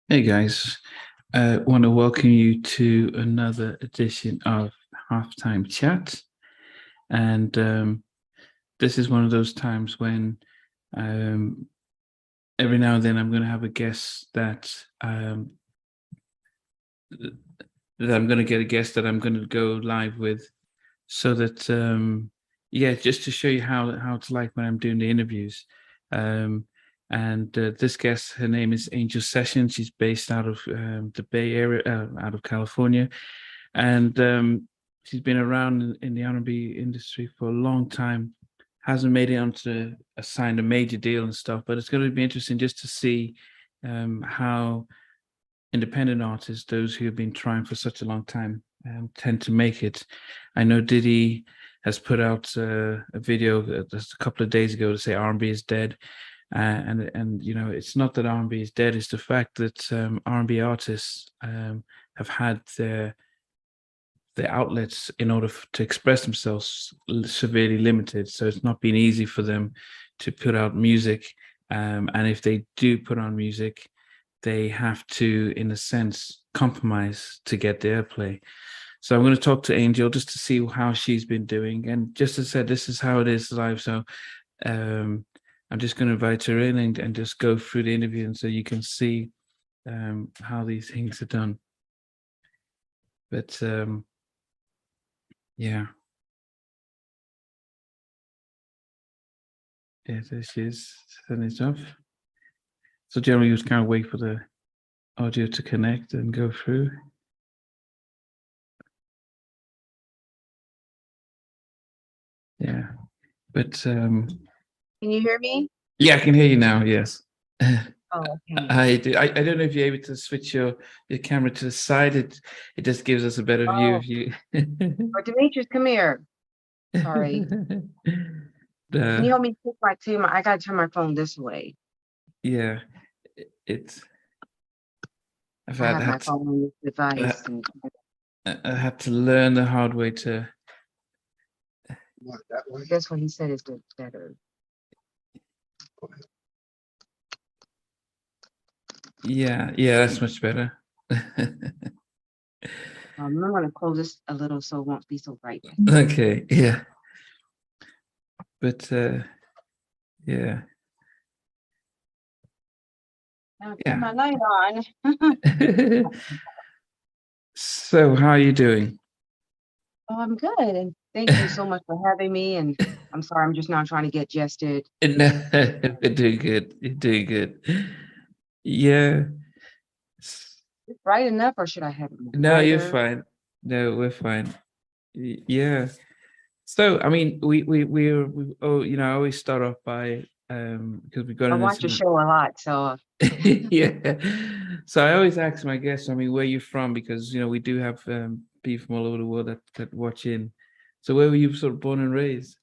Hey guys, want to welcome you to another edition of Halftime Chat. And this is one of those times when um, every now and then I'm going to have a guest that I'm going to get a guest that I'm going to go live with, so that yeah, just to show you how it's like when I'm doing the interviews. Um, and this guest, her name is Angel Sessions. She's based out of the Bay Area, out of California, and she's been around in the R&B industry for a long time. Hasn't made it onto signed a major deal and stuff, but it's going to be interesting just to see how independent artists, those who have been trying for such a long time, tend to make it. I know Diddy has put out a video just a couple of days ago to say R&B is dead, and you know, it's not that R&B is dead; it's the fact that R&B artists have had their outlets in order to express themselves severely limited. So it's not been easy for them to put out music, and if they do put on music, they have to, in a sense, compromise to get the airplay. So I'm going to talk to Angel just to see how she's been doing. And just as I said, this is how it is live. So um, I'm just going to invite her in and just go through the interview, and so you can see how these things are done. But yeah, yeah, there she is. Sending it off. So generally, you just kind of wait for the audio to connect and go through. Yeah, but Can you hear me? yeah, I can hear you now. Yes. Oh, okay. I do. I don't know if you're able to switch your camera to the side. It just gives us a better view Oh, of you. or Demetrius, come here. Sorry. Can you the help me fix my team? I gotta turn my phone this way. Yeah, it's I've I had have my had to, phone on this uh, device, and I had to learn the hard way to. that's what he said is the better. Yeah, yeah, that's much better. I'm gonna close this a little so it won't be so bright. Okay, yeah, but yeah, Now turn yeah. my light on. So, how are you doing? Oh, I'm good, and thank you so much for having me. And I'm sorry, I'm just now trying to get gested. No, you're doing good. You're doing good. Yeah. Is it bright enough, or should I have it more No, you're brighter? fine. No, we're fine. Yeah. So, I mean, oh, you know, I always start off by because we've got I an watch your incident. show a lot, so Yeah. So I always ask my guests, I mean, where you from? Because, you know, we do have people from all over the world that watch in. So where were you sort of born and raised?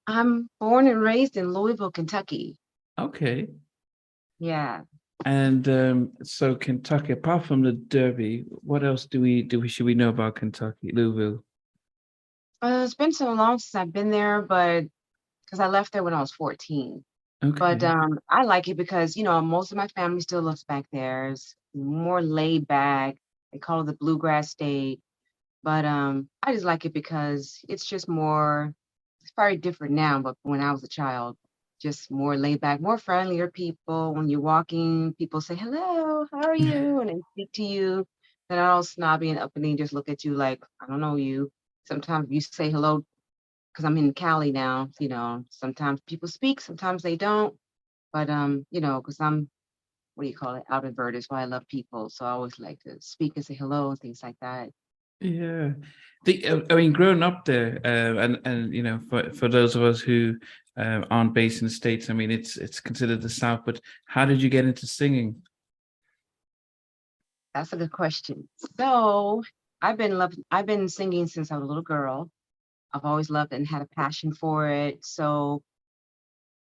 I'm born and raised in Louisville, Kentucky. Okay. Yeah. And so Kentucky, apart from the Derby, what else should we know about Kentucky, Louisville? It's been so long since I've been there, but because I left there when I was 14. But Okay. I like it because, most of my family still lives back there. It's more laid back. They call it the bluegrass state. But I just like it because it's just more, it's very different now, but when I was a child, just more laid back, more friendlier people. When you're walking, people say, hello, how are you? And they speak to you. They're not all snobby and uppity, just look at you like, I don't know you. Sometimes you say hello because I'm in Cali now, sometimes people speak, sometimes they don't. But because I'm what do you call it, outrovert is why I love people. So I always like to speak and say hello and things like that. Yeah. I mean, growing up there, and you know, for those of us who aren't based in the States, I mean, it's considered the South, but how did you get into singing? That's a good question. So I've been singing since I was a little girl. I've always loved it and had a passion for it. So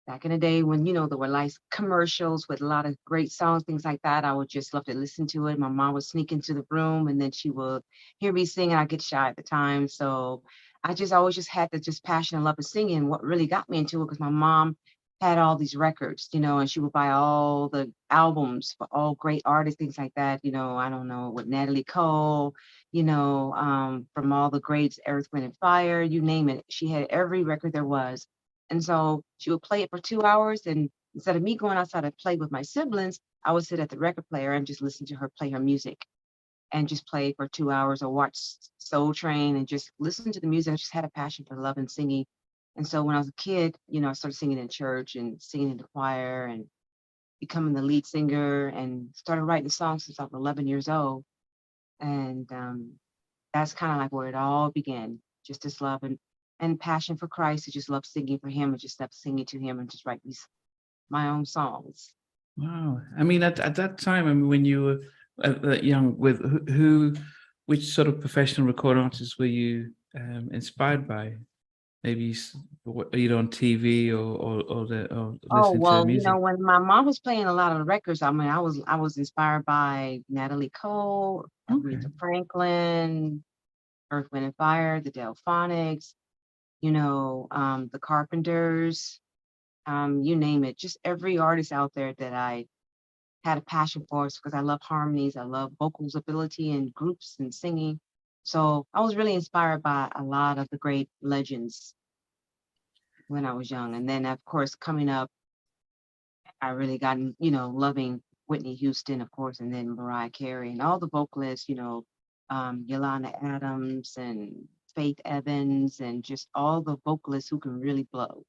back in the day when, there were like commercials with a lot of great songs, things like that, I would just love to listen to it. My mom would sneak into the room and then she would hear me sing and I get shy at the time. So I just always just had the just passion and love of singing. What really got me into it because my mom had all these records, and she would buy all the albums for all great artists, things like that. I don't know, with Natalie Cole, from all the greats, Earth, Wind and Fire, you name it. She had every record there was. And so she would play it for 2 hours. And instead of me going outside to play with my siblings, I would sit at the record player and just listen to her play her music and just play for 2 hours or watch Soul Train and just listen to the music. I just had a passion for love and singing. And so when I was a kid, I started singing in church and singing in the choir and becoming the lead singer and started writing songs since I was 11 years old. And that's kind of like where it all began. Just this love and passion for Christ. I just love singing for him and just love singing to him and just write my own songs. Wow. I mean, at that time, I mean, when you were young, with which sort of professional recording artists were you inspired by? Maybe on TV or Oh, listening to their well, music. when my mom was playing a lot of the records, I mean, I was inspired by Natalie Cole, Okay. Aretha Franklin, Earth, Wind and Fire, the Delphonics, the Carpenters, you name it. Just every artist out there that I had a passion for, because I love harmonies, I love vocals ability and groups and singing. So I was really inspired by a lot of the great legends when I was young. And then, of course, coming up, I really got, loving Whitney Houston, of course, and then Mariah Carey and all the vocalists, Yolanda Adams and Faith Evans and just all the vocalists who can really blow.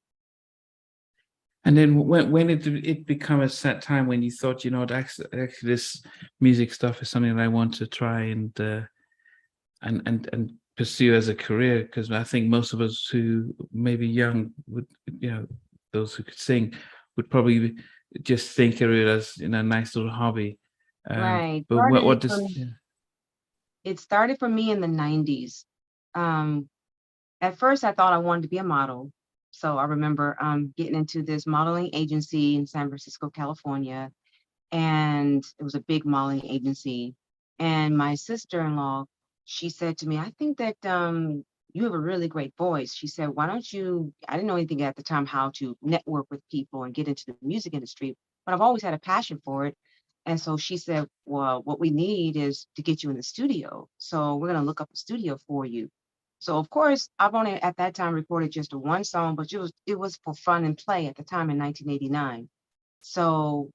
And then when did it become a set time when you thought, actually this music stuff is something that I want to try and pursue as a career? Because I think most of us who may be young would, those who could sing would probably just think of it as, a nice little hobby. Right. But what does, yeah. It started for me in the 90s. Um, at first, I thought I wanted to be a model. So I remember getting into this modeling agency in San Francisco, California, and it was a big modeling agency. And my sister-in-law, she said to me, I think that you have a really great voice. She said, why don't you, I didn't know anything at the time how to network with people and get into the music industry, but I've always had a passion for it. And so she said, well, what we need is to get you in the studio. So we're going to look up a studio for you. So of course, I've only at that time recorded just one song, but it was for fun and play at the time in 1989. So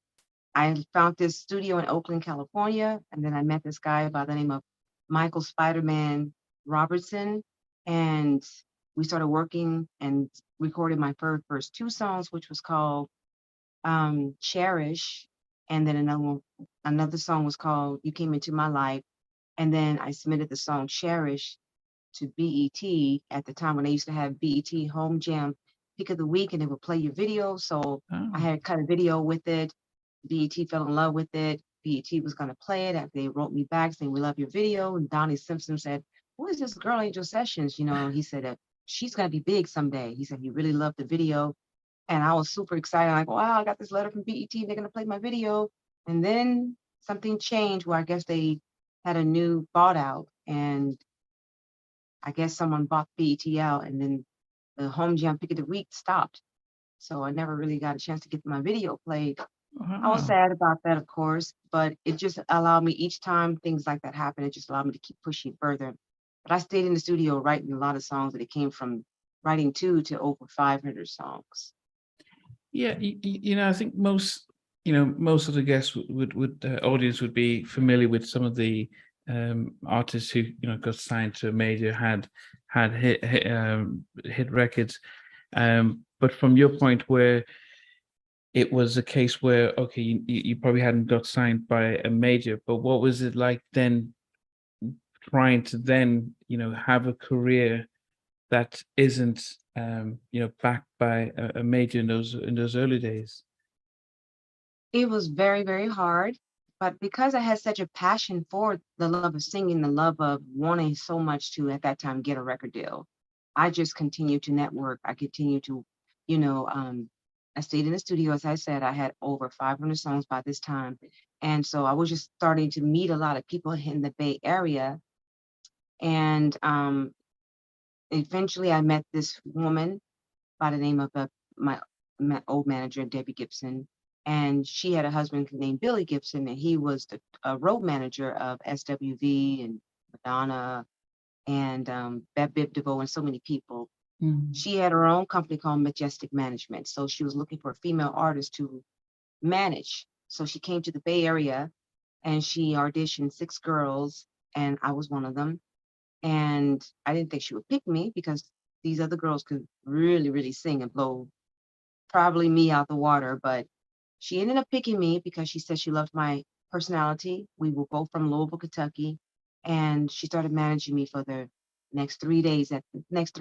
I found this studio in Oakland, California, and then I met this guy by the name of Michael Spider-Man Robertson, and we started working and recorded my first two songs, which was called Cherish, and then another song was called You Came Into My Life, and then I submitted the song Cherish to BET at the time when they used to have BET Home Jam Pick of the Week, and they would play your video. So I Oh. had cut a video with it. BET fell in love with it. BET was going to play it after they wrote me back saying, we love your video. And Donnie Simpson said, who is this girl, Angel Sessions? He said, she's going to be big someday. He said he really loved the video. And I was super excited. Like, wow, I got this letter from BET. They're going to play my video. And then something changed where I guess they had a new bought out. And I guess someone bought BET out. And then the Home Jam Pick of the Week stopped. So I never really got a chance to get my video played. I was Wow. sad about that, of course, but it just allowed me each time things like that happen, it just allowed me to keep pushing further. But I stayed in the studio writing a lot of songs that it came from writing 2 to over 500 songs. Yeah, I think most of the guests would audience would be familiar with some of the artists who got signed to a major, had hit records, but from your point where it was a case where, okay, you probably hadn't got signed by a major, but what was it like then trying to then have a career that isn't backed by a major in those early days? It was very, very hard, but because I had such a passion for the love of singing, the love of wanting so much to at that time get a record deal, I just continued to network. I continued to, you know, um, I stayed in the studio. As I said, I had over 500 songs by this time. And so I was just starting to meet a lot of people in the Bay Area. And eventually I met this woman by the name of my old manager, Debbie Gibson, and she had a husband named Billy Gibson, and he was the road manager of SWV and Madonna and Bette Biv DeVoe and so many people. Mm. She had her own company called Majestic Management, so she was looking for a female artist to manage. So she came to the Bay Area and she auditioned 6 girls, and I was one of them. And I didn't think she would pick me because these other girls could really, really sing and blow probably me out the water. But she ended up picking me because she said she loved my personality. We were both from Louisville, Kentucky, and she started managing me for the next 3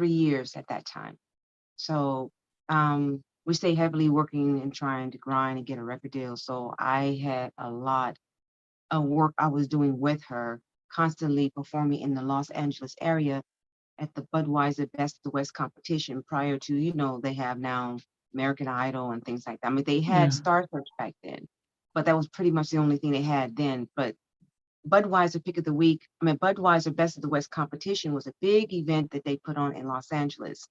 years at that time. So we stayed heavily working and trying to grind and get a record deal. So I had a lot of work I was doing with her, constantly performing in the Los Angeles area at the Budweiser Best of the West competition prior to, they have now American Idol and things like that. I mean, they had Yeah. Star Search back then, but that was pretty much the only thing they had then. But Budweiser Pick of the Week, Budweiser Best of the West competition was a big event that they put on in Los Angeles,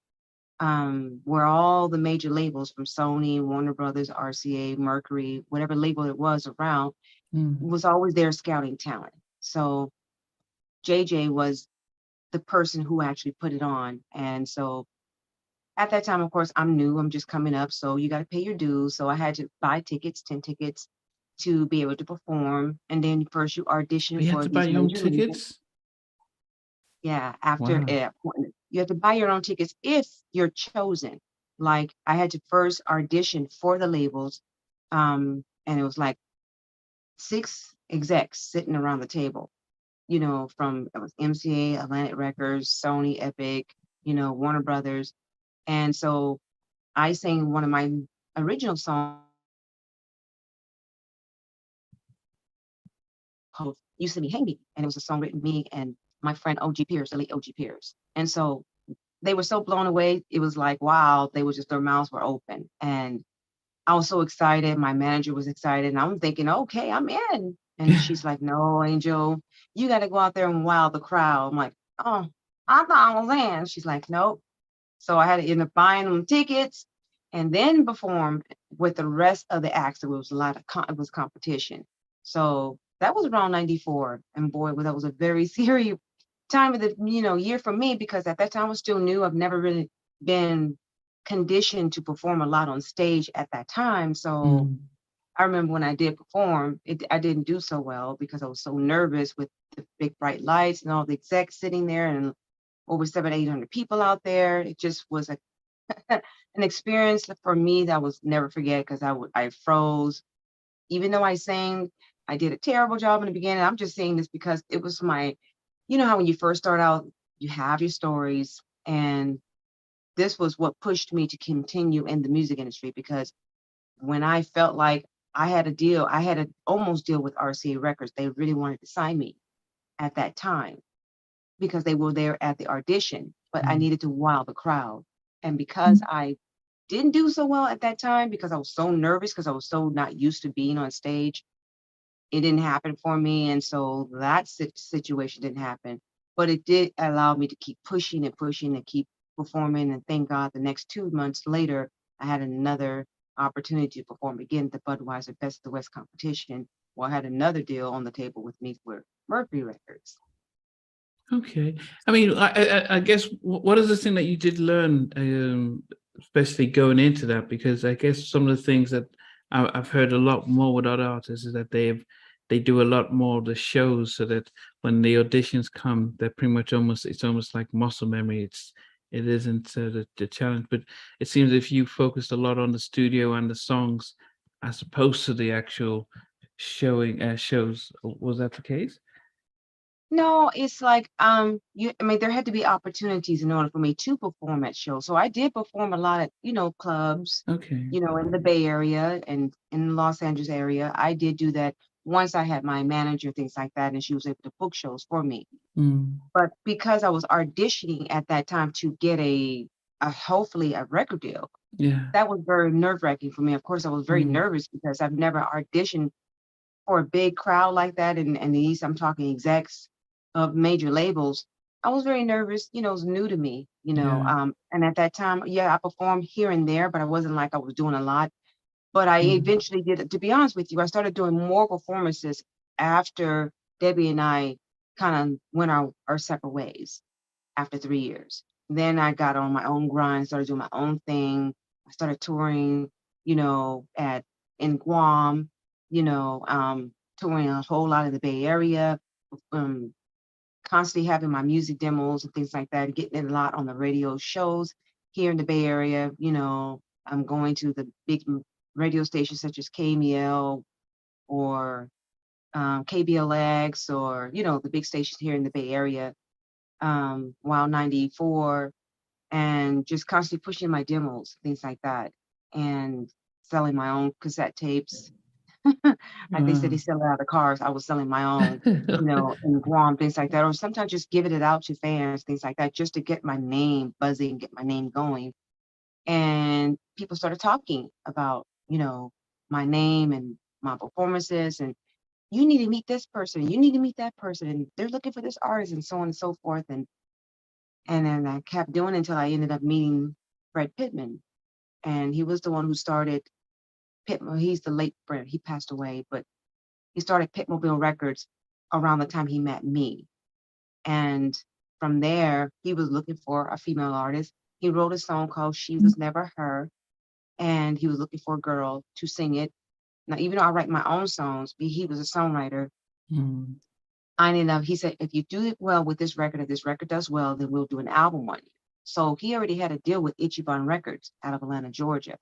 where all the major labels from Sony, Warner Brothers, RCA, Mercury, whatever label it was around, Mm. was always there scouting talent. So JJ was the person who actually put it on. And so at that time, of course, I'm new, I'm just coming up. So you got to pay your dues. So I had to buy tickets, 10 tickets to be able to perform. And then first you Oh, audition you had for to buy these your own major labels. tickets? Yeah, after Wow. you have to buy your own tickets if you're chosen. Like I had to first audition for the labels. And it was like 6 execs sitting around the table, from it was MCA, Atlantic Records, Sony, Epic, Warner Brothers. And so I sang one of my original songs called "Used to Be Handy," and it was a song written me and my friend OG Pierce, the late OG Pierce. And so they were so blown away. It was like, wow, they were just, their mouths were open. And I was so excited. My manager was excited. And I'm thinking, okay, I'm in. And she's like, no, Angel, you got to go out there and wow the crowd. I'm like, oh, I thought I was in. She's like, nope. So I had to end up buying them tickets and then perform with the rest of the acts. It was a lot of it was competition. So that was around 94. And boy, that was a very serious time of the year for me, because at that time I was still new. I've never really been conditioned to perform a lot on stage at that time. So Mm. I remember when I did perform, I didn't do so well because I was so nervous with the big bright lights and all the execs sitting there and over 700-800 people out there. It just was an experience for me that I was never forget, because I froze. Even though I sang, I did a terrible job in the beginning. I'm just saying this because it was how when you first start out, you have your stories, and this was what pushed me to continue in the music industry, because when I felt like I had a deal, I had an almost deal with RCA Records. They really wanted to sign me at that time because they were there at the audition, but I Mm. needed to wow the crowd. And because I didn't do so well at that time, because I was so nervous, because I was so not used to being on stage, it didn't happen for me. And so that situation didn't happen. But it did allow me to keep pushing and pushing and keep performing. And thank God the next 2 months later, I had another opportunity to perform again at the Budweiser Best of the West competition, where I had another deal on the table with me for Mercury Records. Okay. I mean, I guess what is the thing that you did learn, especially going into that? Because I guess some of the things that I've heard a lot more with other artists is that they do a lot more of the shows, so that when the auditions come, they're pretty much it's almost like muscle memory. It isn't the challenge, but it seems if you focused a lot on the studio and the songs as opposed to the actual shows. Was that the case? No, it's like there had to be opportunities in order for me to perform at shows. So I did perform a lot at, clubs, Okay. in the Bay Area and in the Los Angeles area. I did do that once I had my manager, things like that, and she was able to book shows for me. Mm. But because I was auditioning at that time to get a hopefully a record deal, Yeah. that was very nerve-wracking for me. Of course, I was very Mm. nervous because I've never auditioned for a big crowd like that, and these I'm talking execs of major labels. I was very nervous. You know, it was new to me. Yeah. And at that time, yeah, I performed here and there, but I wasn't like I was doing a lot. But I Mm. eventually did. To be honest with you, I started doing more performances after Debbie and I kind of went our separate ways after 3 years. Then I got on my own grind, started doing my own thing. I started touring, at in Guam, touring a whole lot of the Bay Area, um, constantly having my music demos and things like that, getting it a lot on the radio shows here in the Bay Area. I'm going to the big radio stations such as KMEL or KBLX, or the big stations here in the Bay Area, Wild 94, and just constantly pushing my demos, things like that, and selling my own cassette tapes. Like they said, they Wow. sell it out of cars. I was selling my own, in Guam, things like that, or sometimes just giving it out to fans, things like that, just to get my name buzzing, get my name going. And people started talking about, my name and my performances, and you need to meet this person, you need to meet that person, and they're looking for this artist, and so on and so forth. And then I kept doing it until I ended up meeting Fred Pittman. And he was the one who started Pittman. He's the late Fred. He passed away, but he started Pittmobile Records around the time he met me. And from there, he was looking for a female artist. He wrote a song called She Was Never Her, and he was looking for a girl to sing it. Now, even though I write my own songs, he was a songwriter. Mm. I ended up, he said, if you do it well with this record, if this record does well, then we'll do an album on you. So he already had a deal with Ichiban Records out of Atlanta, Georgia,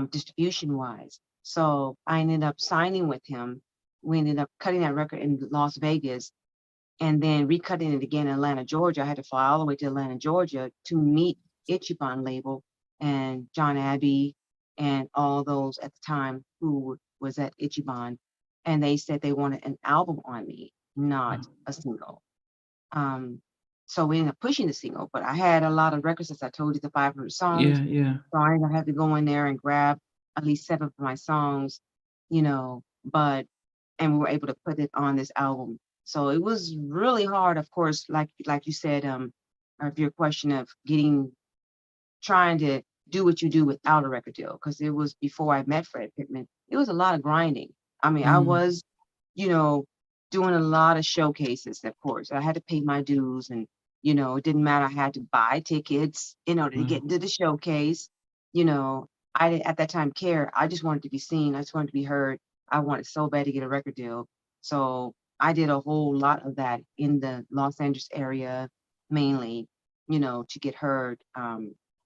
distribution wise. So I ended up signing with him. We ended up cutting that record in Las Vegas and then recutting it again in Atlanta, Georgia. I had to fly all the way to Atlanta, Georgia to meet Ichiban label and John Abbey and all those at the time who was at Ichiban. And they said they wanted an album on me, not Wow. a single. Um, so we ended up pushing the single, but I had a lot of records, as I told you, the 500 songs. Yeah, yeah. So I ended up having to go in there and grab at least 7 of my songs, but and we were able to put it on this album. So it was really hard, of course, like you said, of your question of trying to do what you do without a record deal, because it was before I met Fred Pittman. It was a lot of grinding. I mean, I Mm. was, you know, doing a lot of showcases, of course. I had to pay my dues, and, it didn't matter. I had to buy tickets in order to get Wow. into the showcase. You know, I didn't at that time care. I just wanted to be seen. I just wanted to be heard. I wanted so bad to get a record deal. So I did a whole lot of that in the Los Angeles area, mainly, to get heard.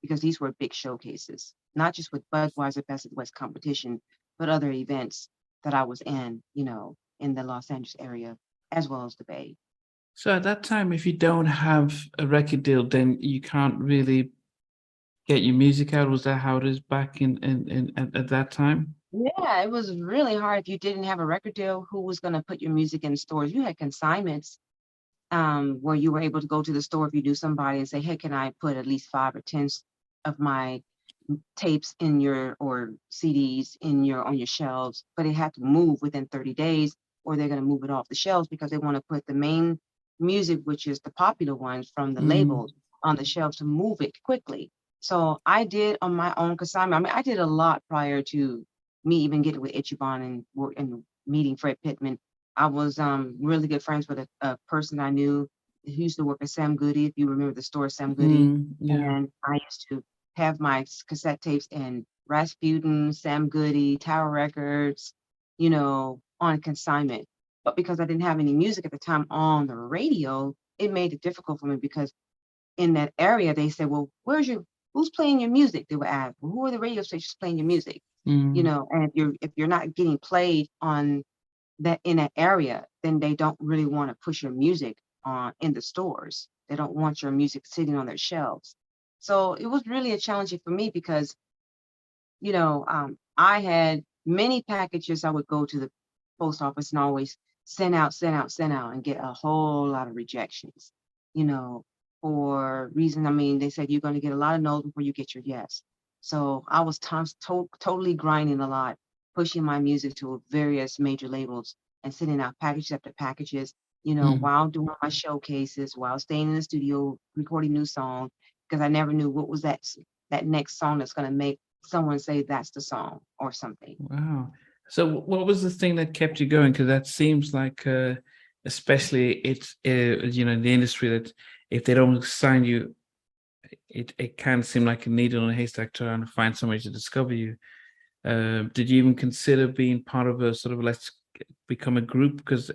Because these were big showcases, not just with Budweiser Best of the West competition, but other events that I was in, in the Los Angeles area, as well as the Bay. So at that time, if you don't have a record deal, then you can't really get your music out. Was that how it is back in at that time? Yeah, it was really hard if you didn't have a record deal. Who was going to put your music in stores? You had consignments, where you were able to go to the store if you knew somebody and say, "Hey, can I put at least 5 or 10 of my tapes in your or CDs in your on your shelves?" But it had to move within 30 days, or they're going to move it off the shelves because they want to put the main music, which is the popular ones from the Mm. labels, on the shelves to move it quickly. So I did on my own consignment. I mean, I did a lot prior to me even getting with Ichiban and meeting Fred Pittman. I was really good friends with a person I knew who used to work at Sam Goody, if you remember the store Sam Goody. Mm. Yeah. And I used to have my cassette tapes in Rasputin, Sam Goody, Tower Records, on consignment. But because I didn't have any music at the time on the radio, it made it difficult for me because in that area they said, "Well, who's playing your music?" They would ask, "Well, who are the radio stations playing your music?" Mm. And if you're not getting played on that in that area, then they don't really want to push your music on in the stores. They don't want your music sitting on their shelves. So it was really a challenging for me because, I had many packages. I would go to the post office and always send out, send out, send out, and get a whole lot of rejections, you know, for reason. I mean, they said you're going to get a lot of no's before you get your yes. So I was totally grinding a lot, pushing my music to various major labels and sending out packages after packages. Mm. while doing my showcases, while staying in the studio, recording new songs, because I never knew what was that next song that's going to make someone say that's the song or something. Wow. So what was the thing that kept you going? Because that seems like, especially it's, in the industry, that if they don't sign you, it can seem like a needle in a haystack trying to find somebody to discover you. Did you even consider being part of a sort of let's become a group? Because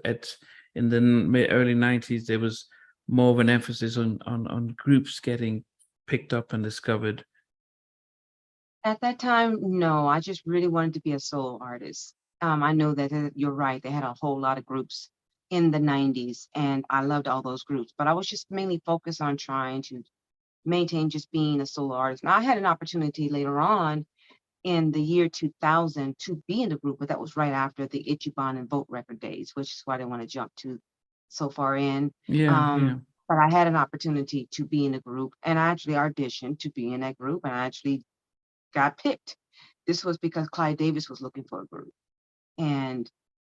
in the early 90s, there was more of an emphasis on groups getting picked up and discovered. At that time, no, I just really wanted to be a solo artist. I know that you're right. They had a whole lot of groups in the 90s, and I loved all those groups, but I was just mainly focused on trying to maintain just being a solo artist. Now, I had an opportunity later on in the year 2000 to be in the group, but that was right after the Ichiban and Vote record days, which is why I didn't want to jump too so far in. Yeah, yeah. But I had an opportunity to be in a group, and I actually auditioned to be in that group, and I actually got picked. This was because Clyde Davis was looking for a group, and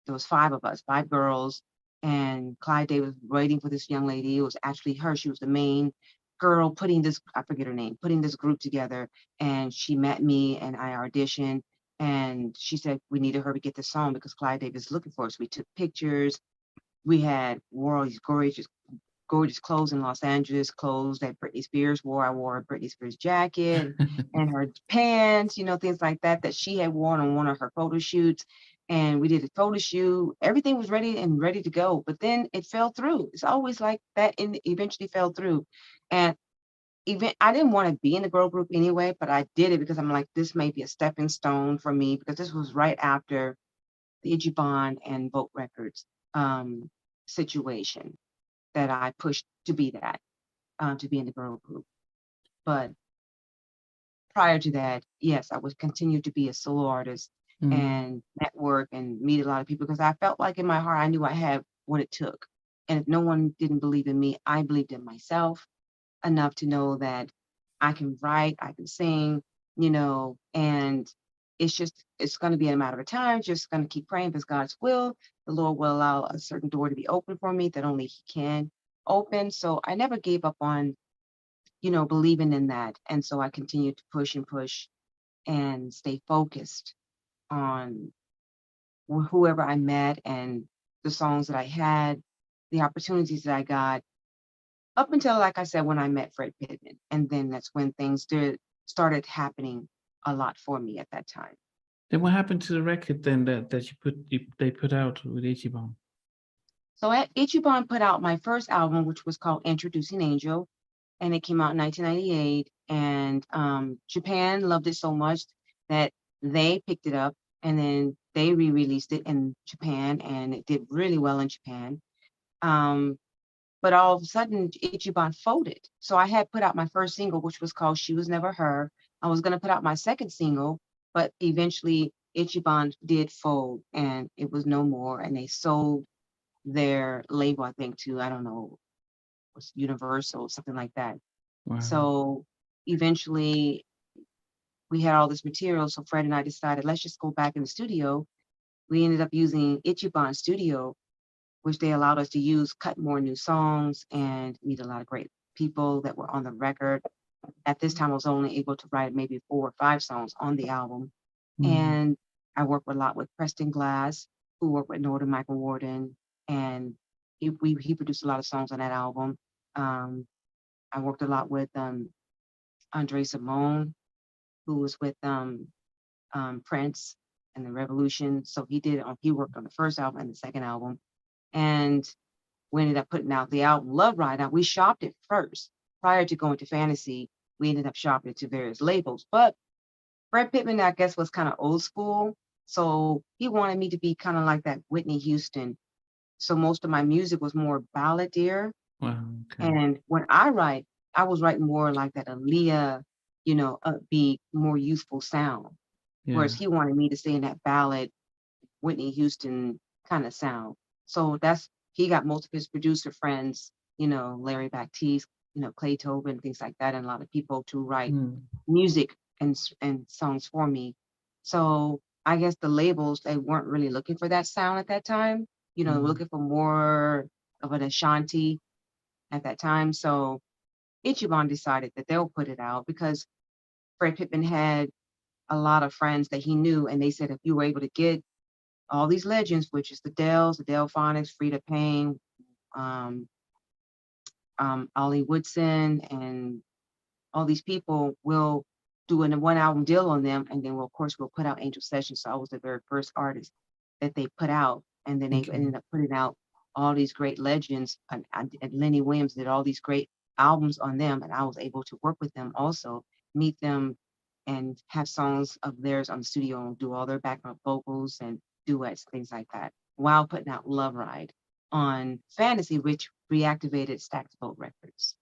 there was five of us, five girls, and Clyde Davis was waiting for this young lady. It was actually her. She was the main girl putting this, I forget her name, putting this group together. And she met me and I auditioned. And she said we needed her to get the song because Clyde Davis was looking for us. We took pictures. We had wore all these gorgeous clothes in Los Angeles, clothes that Britney Spears wore. I wore a Britney Spears jacket and her pants, things like that that she had worn on one of her photo shoots. And we did a photo shoot. Everything was ready to go. But then it fell through. It's always like that, and it eventually fell through. And even I didn't want to be in the girl group anyway, but I did it because I'm like, this may be a stepping stone for me, because this was right after the Ichiban and Vote Records situation that I pushed to be to be in the girl group. But prior to that, yes, I would continue to be a solo artist Mm. and network and meet a lot of people, because I felt like in my heart I knew I had what it took. And if no one didn't believe in me, I believed in myself enough to know that I can write, I can sing, and it's going to be a matter of time. Just going to keep praying, because God's will, the Lord will allow a certain door to be open for me that only He can open. So I never gave up on, believing in that. And so I continued to push and push and stay focused on whoever I met and the songs that I had, the opportunities that I got, up until, like I said, when I met Fred Pittman. And then that's when things started happening a lot for me at that time. Then what happened to the record then that they put out with Ichiban? So Ichiban put out my first album, which was called Introducing Angel, and it came out in 1998. And Japan loved it so much that they picked it up, and then they re-released it in Japan, and it did really well in Japan. Um, but all of a sudden, Ichiban folded. So I had put out my first single, which was called She Was Never Her. I was going to put out my second single, but eventually Ichiban did fold, and it was no more. And they sold their label, I think, to, I don't know, was Universal, something like that. Wow. So eventually we had all this material. So Fred and I decided, let's just go back in the studio. We ended up using Ichiban Studio, which they allowed us to use, cut more new songs, and meet a lot of great people that were on the record. At this time, I was only able to write maybe 4 or 5 songs on the album. Mm. And I worked a lot with Preston Glass, who worked with Northern Michael Warden, and he produced a lot of songs on that album. I worked a lot with Andre Simone, who was with Prince and the Revolution. So he worked on the first album and the second album. And we ended up putting out the album Love Ride. Now, we shopped it first. Prior to going to Fantasy, we ended up shopping it to various labels. But Fred Pittman, I guess, was kind of old school. So he wanted me to be kind of like that Whitney Houston. So most of my music was more balladier. Wow. Okay. And when I write, I was writing more like that Aaliyah, upbeat, more youthful sound. Whereas Yeah. he wanted me to stay in that ballad, Whitney Houston kind of sound. So he got most of his producer friends, Larry Baptiste, Clay Tobin, things like that, and a lot of people to write Mm. music and songs for me. So I guess the labels, they weren't really looking for that sound at that time. They were Mm. looking for more of an Ashanti at that time. So Ichiban decided that they'll put it out because Fred Pittman had a lot of friends that he knew, and they said if you were able to get all these legends, which is the Dells, the Delphonics, Frida Payne, um, Ollie Woodson, and all these people will do a one album deal on them, and then we'll, of course we'll put out Angel Sessions. So I was the very first artist that they put out, and then they Okay. ended up putting out all these great legends. And Lenny Williams did all these great albums on them, and I was able to work with them also, meet them, and have songs of theirs on the studio and do all their background vocals and duets, things like that, while putting out Love Ride on Fantasy, which reactivated Stacked Boat Records.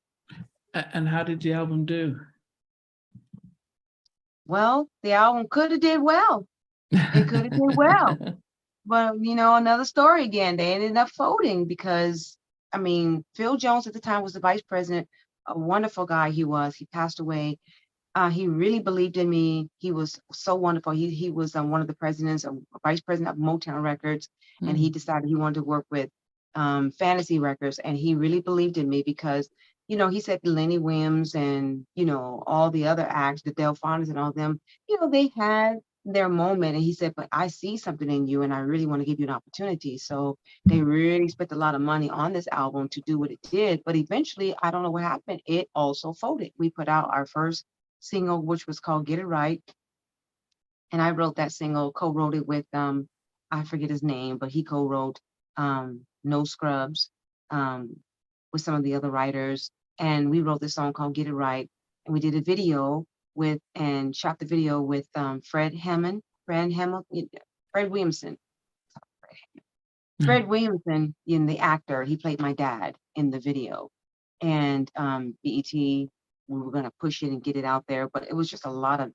And how did the album do? Well, the album could have did well. It could have did well. But, another story again. They ended up folding because, I mean, Phil Jones at the time was the vice president, a wonderful guy he was. He passed away. He really believed in me. He was so wonderful. He was one of the presidents, vice president of Motown Records, and he decided he wanted to work with Fantasy Records, and he really believed in me because, he said Lenny Williams and all the other acts, the Delphonics and all of them, they had their moment, and he said, but I see something in you, and I really want to give you an opportunity. So they really spent a lot of money on this album to do what it did, but eventually, I don't know what happened. It also folded. We put out our first single, which was called Get It Right. And I wrote that single, co-wrote it with I forget his name, but he co-wrote No Scrubs with some of the other writers. And we wrote this song called Get It Right. And we did a video with and shot the video with Fred Williamson. Fred Williamson, the actor, he played my dad in the video. And BET, we were going to push it and get it out there, but it was just a lot of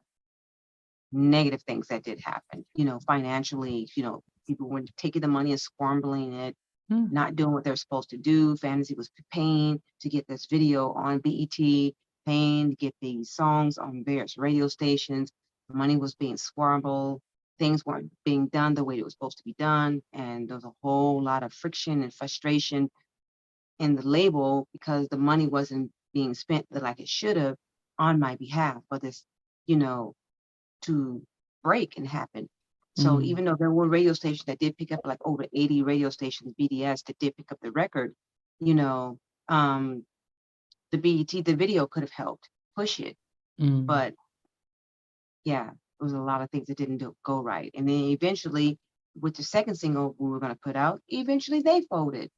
negative things that did happen, financially, people were taking the money and squambling it, not doing what they're supposed to do. Fantasy was paying to get this video on BET, paying to get these songs on various radio stations. Money was being squabbled. Things weren't being done the way it was supposed to be done. And there was a whole lot of friction and frustration in the label because the money wasn't being spent like it should have on my behalf for this, to break and happen. So even though there were radio stations that did pick up, like over 80 radio stations, BDS, that did pick up the record, the BET, the video could have helped push it. But yeah, it was a lot of things that didn't go right. And then eventually, with the second single we were going to put out, eventually they folded.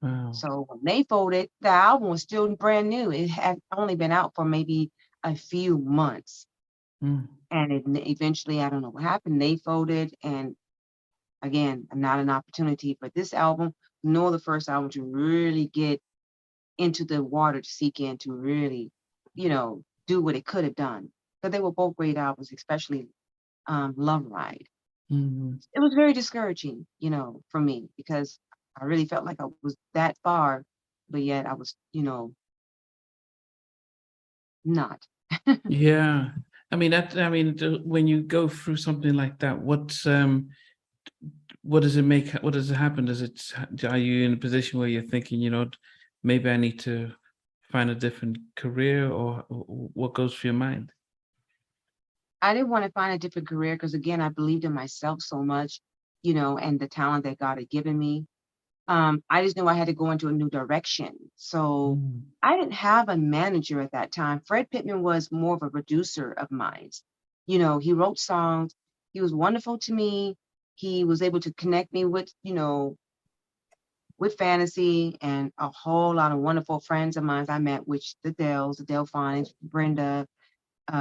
Wow. So when they folded, the album was still brand new. It had only been out for maybe a few months. And eventually, I don't know what happened. They folded. And again, not an opportunity for this album, nor the first album to really get into the water to seek in to really, do what it could have done. But they were both great albums, especially Love Ride. It was very discouraging, for me, because I really felt like I was that far, but yet I was, not. Yeah. I mean, when you go through something like that, what does it make? What does it happen? Are you in a position where you're thinking, maybe I need to find a different career, or what goes through your mind? I didn't want to find a different career because, again, I believed in myself so much, and the talent that God had given me. I just knew I had to go into a new direction. So I didn't have a manager at that time. Fred Pittman was more of a producer of mine. He wrote songs. He was wonderful to me. He was able to connect me with Fantasy and a whole lot of wonderful friends of mine I met, which the Dells, the Delphonics, Brenda,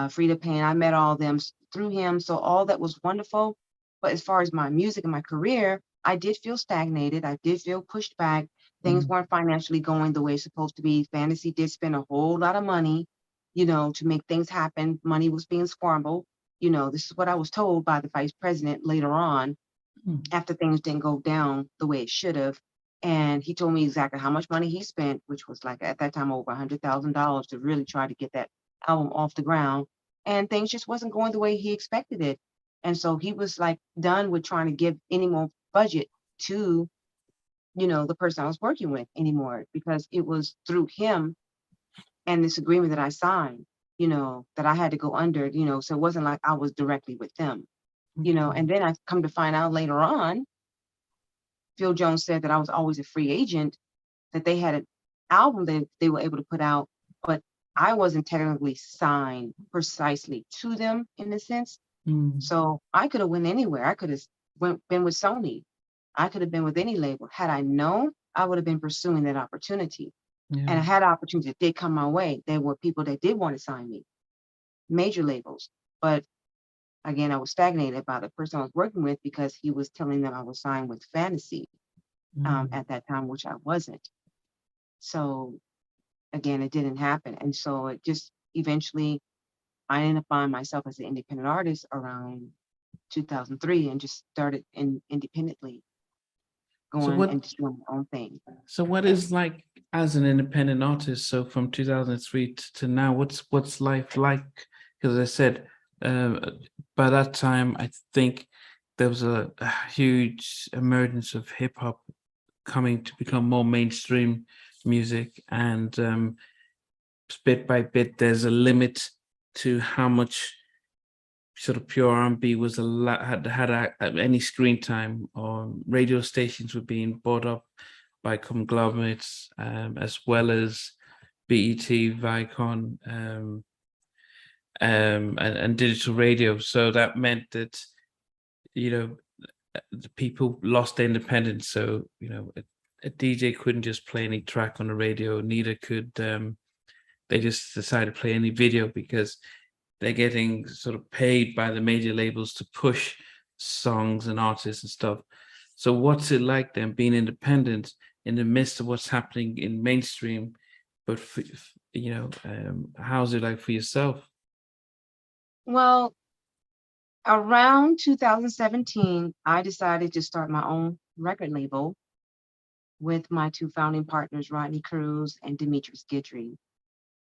Frida Payne. I met all of them through him. So all that was wonderful. But as far as my music and my career, I did feel stagnated. I did feel pushed back. Things weren't financially going the way it's supposed to be. Fantasy did spend a whole lot of money, to make things happen. Money was being squandered. This is what I was told by the vice president later on, after things didn't go down the way it should have. And he told me exactly how much money he spent, which was like at that time over $100,000 to really try to get that album off the ground. And things just wasn't going the way he expected it. And so he was like done with trying to give any more budget to the person I was working with anymore, because it was through him and this agreement that I signed, that I had to go under, so it wasn't like I was directly with them, Okay. and then I come to find out later on, Phil Jones said that I was always a free agent, that they had an album that they were able to put out, but I wasn't technically signed precisely to them in a sense. Mm, So I could have went anywhere. I could have been with Sony. I could have been with any label. Had I known, I would have been pursuing that opportunity. yeah. And I had opportunities that did come my way. There were people that did want to sign me, major labels. But again, I was stagnated by the person I was working with, because he was telling them I was signed with Fantasy Mm, at that time, which I wasn't. So again, it didn't happen. And so it just eventually, I ended up finding myself as an independent artist around 2003, and just started independently so going what and just doing my own thing. so what is like as an independent artist? So from 2003 to now, what's life like? Because I said uh, by that time, I think there was a huge emergence of hip hop coming to become more mainstream music, and bit by bit, there's a limit to how much sort of pure R&B was any screen time, or radio stations were being bought up by conglomerates, as well as BET, Viacom, and digital radio. So that meant that you know the people lost their independence. So a DJ couldn't just play any track on the radio. Neither could they just decided to play any video, because they're getting sort of paid by the major labels to push songs and artists and stuff. So what's it like then being independent in the midst of what's happening in mainstream? But how's it like for yourself? Well, around 2017, I decided to start my own record label with my two founding partners, Rodney Cruz and Demetrius Guidry.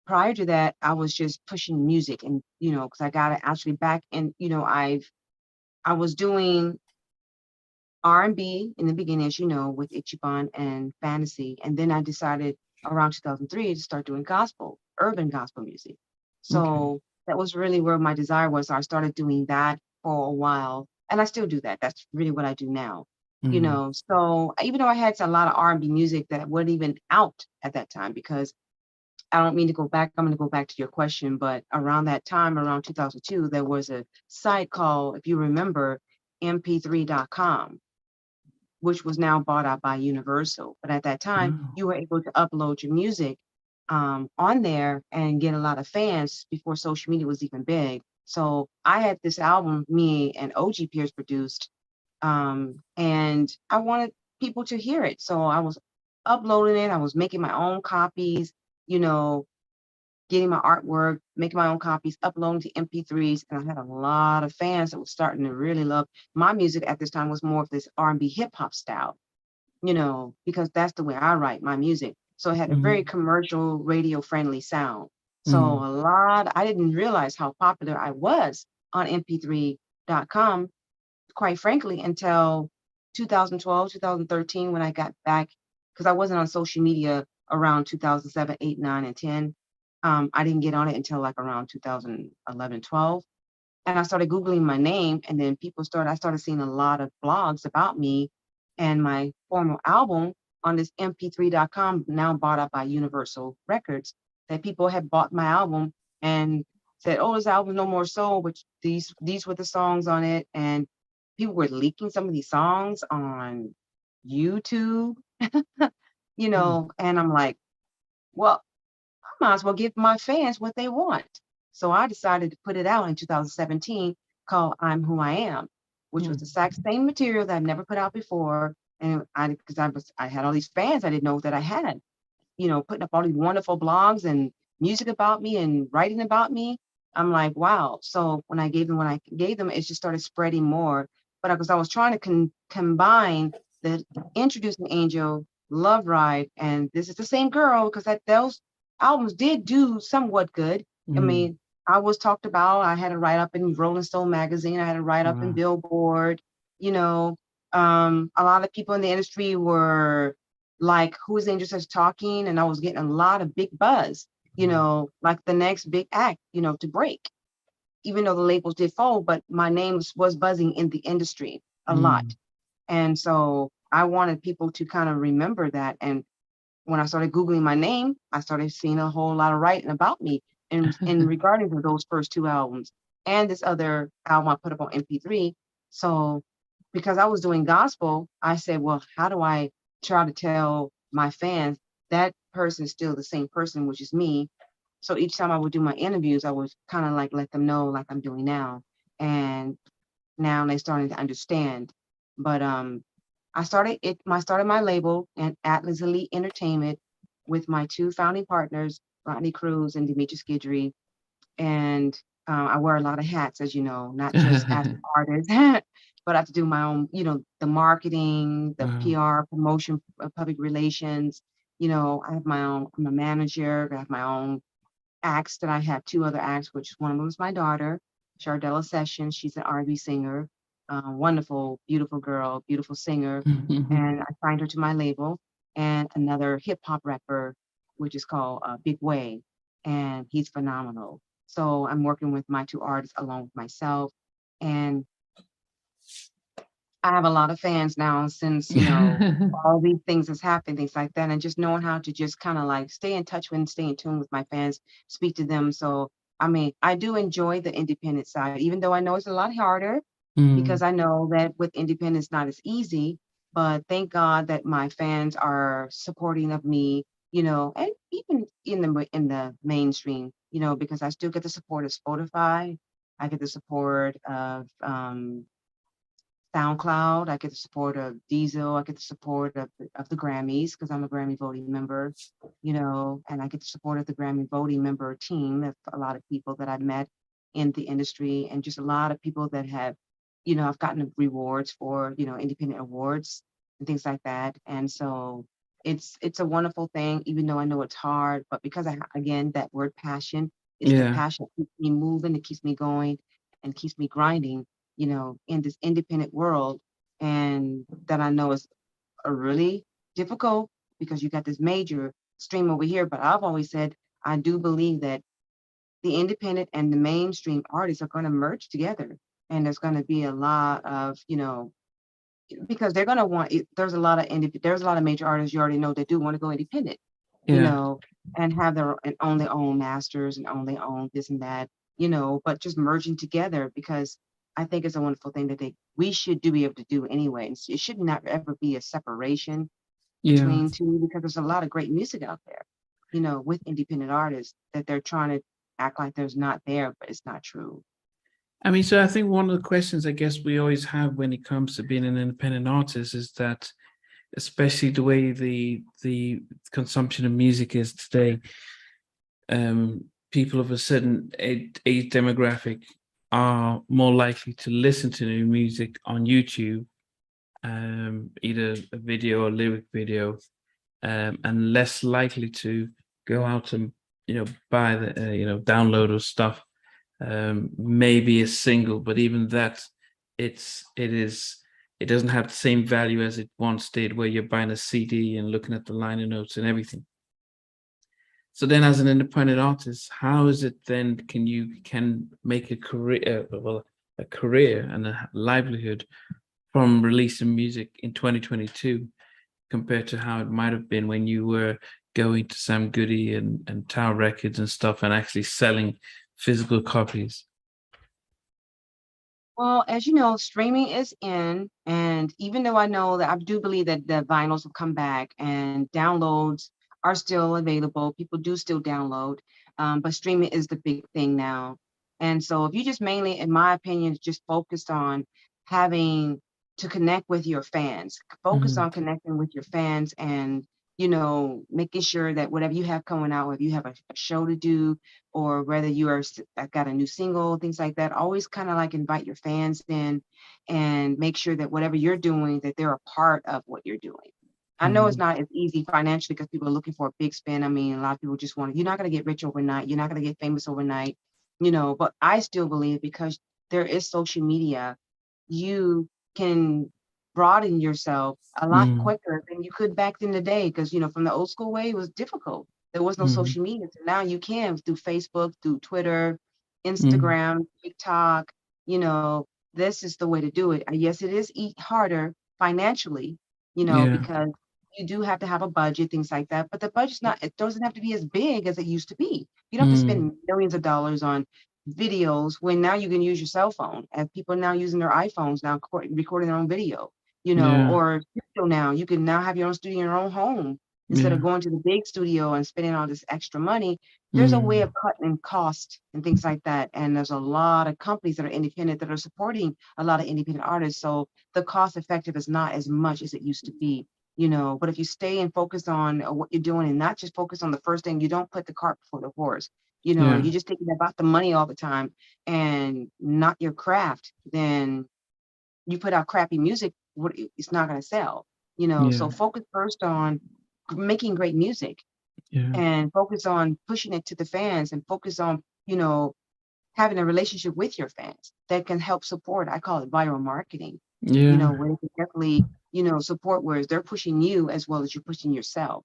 Prior to that, I was just pushing music, and because I got it actually back, and I was doing R&B in the beginning, as you know, with Ichiban and Fantasy, and then I decided around 2003 to start doing gospel, urban gospel music. Okay. So that was really where my desire was. So I started doing that for a while, and I still do that. That's really what I do now. Mm, So even though I had a lot of R&B music that wasn't even out at that time, because I don't mean to go back. I'm going to go back to your question, but around that time, around 2002, there was a site called, if you remember, mp3.com, which was now bought out by Universal. But at that time, wow. you were able to upload your music on there and get a lot of fans before social media was even big. So I had this album, me and OG Pierce produced, and I wanted people to hear it. So I was uploading it. I was making my own copies, you know, getting my artwork, making my own copies, uploading to MP3s, and I had a lot of fans that were starting to really love my music. At this time was more of this R&B hip hop style, because that's the way I write my music. So it had a very Mm, commercial, radio friendly sound. So mm, I didn't realize how popular I was on mp3.com, quite frankly, until 2012, 2013, when I got back, because I wasn't on social media around 2007, 8, 9, and 10. I didn't get on it until like around 2011, 12. And I started Googling my name, and then I started seeing a lot of blogs about me and my formal album on this mp3.com, now bought up by Universal Records, that people had bought my album and said, oh, this album's no more sold, but these were the songs on it. And people were leaking some of these songs on YouTube, mm, and I'm like, well, I might as well give my fans what they want. So I decided to put it out in 2017, called I'm Who I Am, which was the mm, exact same material that I've never put out before. And because I had all these fans I didn't know that I had, putting up all these wonderful blogs and music about me and writing about me. I'm like, wow. So when I gave them, it just started spreading more. But because I was trying to combine the Introducing Angel, Love Ride, and This Is the Same Girl, because those albums did do somewhat good. I mm. mean, I was talked about. I had a write up in Rolling Stone magazine. I had a write up in Wow. Billboard. You know, A lot of people in the industry were like, who's the industry talking? And I was getting a lot of big buzz, like the next big act, to break, even though the labels did fold, but my name was buzzing in the industry a lot. Mm. And so I wanted people to kind of remember that. And when I started Googling my name, I started seeing a whole lot of writing about me in regarding to those first two albums and this other album I put up on MP3. So because I was doing gospel, I said, well, how do I try to tell my fans that person is still the same person, which is me? So each time I would do my interviews, I would kind of like let them know like I'm doing now. And now they're starting to understand. But I started my label and Atlas Elite Entertainment with my two founding partners, Rodney Cruz and Demetrius Guidry. And I wear a lot of hats, as you know, not just as an artist, but I have to do my own, the marketing, the Wow. PR, promotion, public relations. I have my own, I'm a manager, I have my own acts that I have two other acts, which one of them is my daughter, Shardella Sessions. She's an R&B singer, wonderful, beautiful girl, beautiful singer. And I signed her to my label, and another hip hop rapper, which is called Big Way, and he's phenomenal. So I'm working with my two artists along with myself. And I have a lot of fans now since, all these things has happened, things like that. And just knowing how to just kind of like stay in touch with and stay in tune with my fans, speak to them. So, I mean, I do enjoy the independent side, even though I know it's a lot harder because Mm. I know that with independence, not as easy. But thank God that my fans are supporting of me, and even in the mainstream, because I still get the support of Spotify. I get the support of SoundCloud. I get the support of Diesel. I get the support of the Grammys because I'm a Grammy voting member, and I get the support of the Grammy voting member team of a lot of people that I've met in the industry and just a lot of people that have, I've gotten rewards for, independent awards and things like that. And so it's a wonderful thing, even though I know it's hard, but because again, that word passion, it's the Yeah. passion that keeps me moving, it keeps me going and keeps me grinding in this independent world. And that I know is a really difficult because you got this major stream over here. But I've always said, I do believe that the independent and the mainstream artists are going to merge together. And there's going to be a lot of, because they're going to want, there's a lot of, there's a lot of major artists you already know that do want to go independent, Yeah. and have and own their own masters and own their own this and that, but just merging together because I think it's a wonderful thing that we should be able to do anyway. It should not ever be a separation Yeah. between two because there's a lot of great music out there, with independent artists that they're trying to act like there's not there, but it's not true. I mean, so I think one of the questions I guess we always have when it comes to being an independent artist is that, especially the way the consumption of music is today, people of a certain age demographic are more likely to listen to new music on YouTube, either a video or lyric video, and less likely to go out and buy the download or stuff. Maybe a single, but even that, it doesn't have the same value as it once did, where you're buying a CD and looking at the liner notes and everything. So then, as an independent artist, how is it then can make a career, a career and a livelihood from releasing music in 2022 compared to how it might have been when you were going to Sam Goody and Tower Records and stuff and actually selling physical copies? Well, as you know, streaming is in, and even though I know that I do believe that the vinyls will come back and downloads are still available, people do still download, but streaming is the big thing now. And so, if you just mainly, in my opinion, just focused on having to connect with your fans, focus Mhm. on connecting with your fans and making sure that whatever you have coming out, if you have a show to do, or whether you are got a new single, things like that. Always kind of like invite your fans in and make sure that whatever you're doing, that they're a part of what you're doing. I know it's Mhm. not as easy financially because people are looking for a big spend. I mean, a lot of people just want to, you're not going to get rich overnight. You're not going to get famous overnight, but I still believe because there is social media, you can broaden yourself a lot Mm, quicker than you could back in the day. Because, from the old school way, it was difficult. There was no mm, social media. So now you can through Facebook, through Twitter, mm, Instagram, TikTok, you know, this is the way to do it. Yes, it is harder financially, yeah. because you do have to have a budget, things like that. But the budget's not, it doesn't have to be as big as it used to be. You don't have to Mm, spend millions of dollars on videos when now you can use your cell phone, and people are now using their iPhones now recording their own video, yeah. or studio now. You can now have your own studio in your own home instead of Yeah. going to the big studio and spending all this extra money. There's a way Mm, of cutting cost and things like that. And there's a lot of companies that are independent that are supporting a lot of independent artists. So the cost effective is not as much as it used to be, but if you stay and focus on what you're doing and not just focus on the first thing, you don't put the cart before the horse. yeah. You're just thinking about the money all the time and not your craft, then you put out crappy music, it's not going to sell, Yeah. so focus first on making great music Yeah. and focus on pushing it to the fans and focus on, having a relationship with your fans that can help support. I call it viral marketing, Yeah. where you can definitely, support where they're pushing you as well as you're pushing yourself,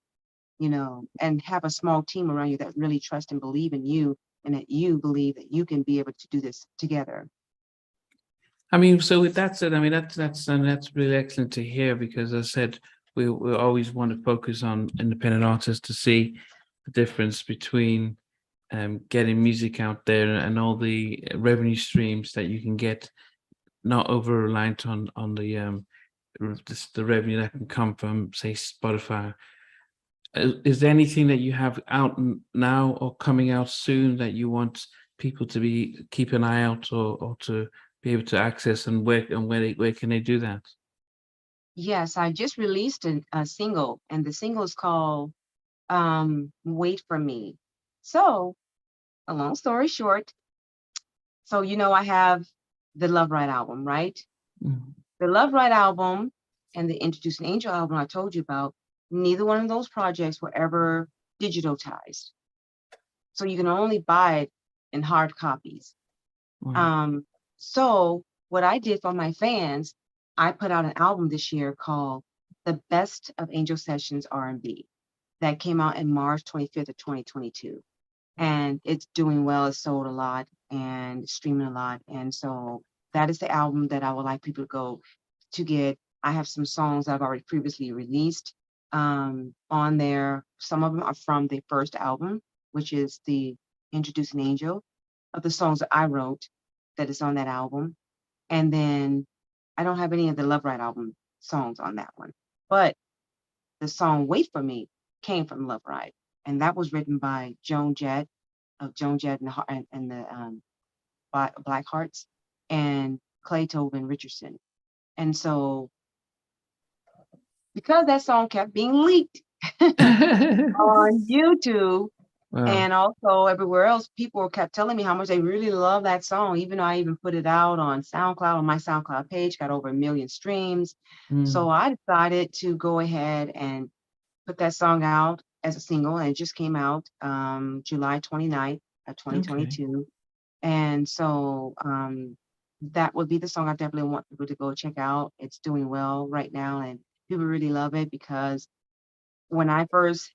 and have a small team around you that really trust and believe in you and that you believe that you can be able to do this together. I mean, so with that said, I mean that's really excellent to hear because as I said, we always want to focus on independent artists to see the difference between getting music out there and all the revenue streams that you can get, not over reliant on the revenue that can come from, say, Spotify. Is there anything that you have out now or coming out soon that you want people to be keep an eye out or to be able to access, and where can they do that? Yes, I just released a single, and the single is called Wait for Me. So, a long story short, so I have the Love Right album, right? Mm, The Love Right album and the Introducing Angel album I told you about, neither one of those projects were ever digitalized. So you can only buy it in hard copies. wow. Um, so what I did for my fans, I put out an album this year called The Best of Angel Sessions R&B that came out in March 25th of 2022. And it's doing well. It's sold a lot and streaming a lot. And so that is the album that I would like people to go to get. I have some songs I've already previously released on there. Some of them are from the first album, which is the Introducing Angel, of the songs that I wrote that is on that album. And then I don't have any of the Love Right album songs on that one. But the song Wait for Me came from Love Right. And that was written by Joan Jett of Joan Jett and the Black Hearts and Clay Tobin Richardson. And so because that song kept being leaked on YouTube Wow. and also everywhere else, people kept telling me how much they really love that song, even though I even put it out on SoundCloud, on my SoundCloud page, got over 1 million streams. So Mm, I decided to go ahead and put that song out as a single, and it just came out July 29th of okay. 2022. And so that would be the song I definitely want people to go check out. It's doing well right now, and people really love it because when I first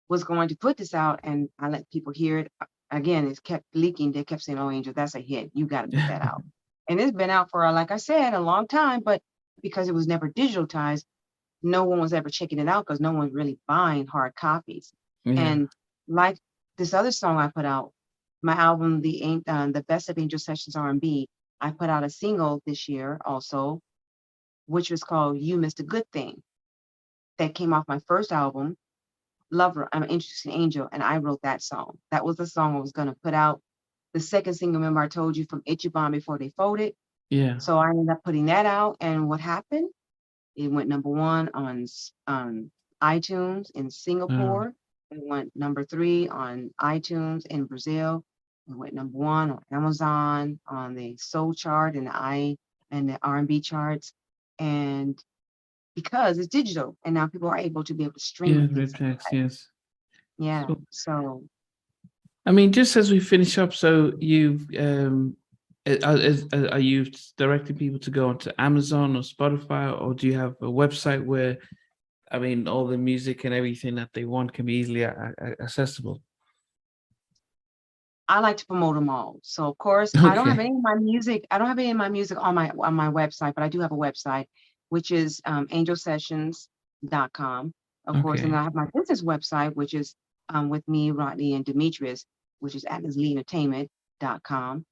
was going to put this out and I let people hear it, again, it kept leaking. They kept saying, "Oh, Angel, that's a hit. You got to put that out." And it's been out for, like I said, a long time, but because it was never digitalized, no one was ever checking it out because no one's really buying hard copies. Yeah. And like this other song I put out, my album, the Best of Angel Sessions R&B, I put out a single this year also, which was called "You Missed a Good Thing." That came off my first album, Lover, I'm Interested Angel, and I wrote that song. That was the song I was going to put out. The second single, remember I told you, from Ichiban Before They Folded. Yeah. So I ended up putting that out, and what happened? It went number one on iTunes in Wow. Singapore. It went number three on iTunes in Brazil. It went number one on Amazon, on the soul chart and the R&B charts. And because it's digital, and now people are able to be able to stream Yeah. it, things Red like text. that. Yes. Yeah. So So I mean, just as we finish up, so you've Are you directing people to go onto Amazon or Spotify, or do you have a website where, I mean, all the music and everything that they want can be easily accessible? I like to promote them all. So of course, I don't have Okay. any of my music. I don't have any of my music on my website, but I do have a website, which is angelsessions.com. Of course, and Okay. I have my business website, which is with me, Rodney, and Demetrius, which is atlasleeentertainment.com.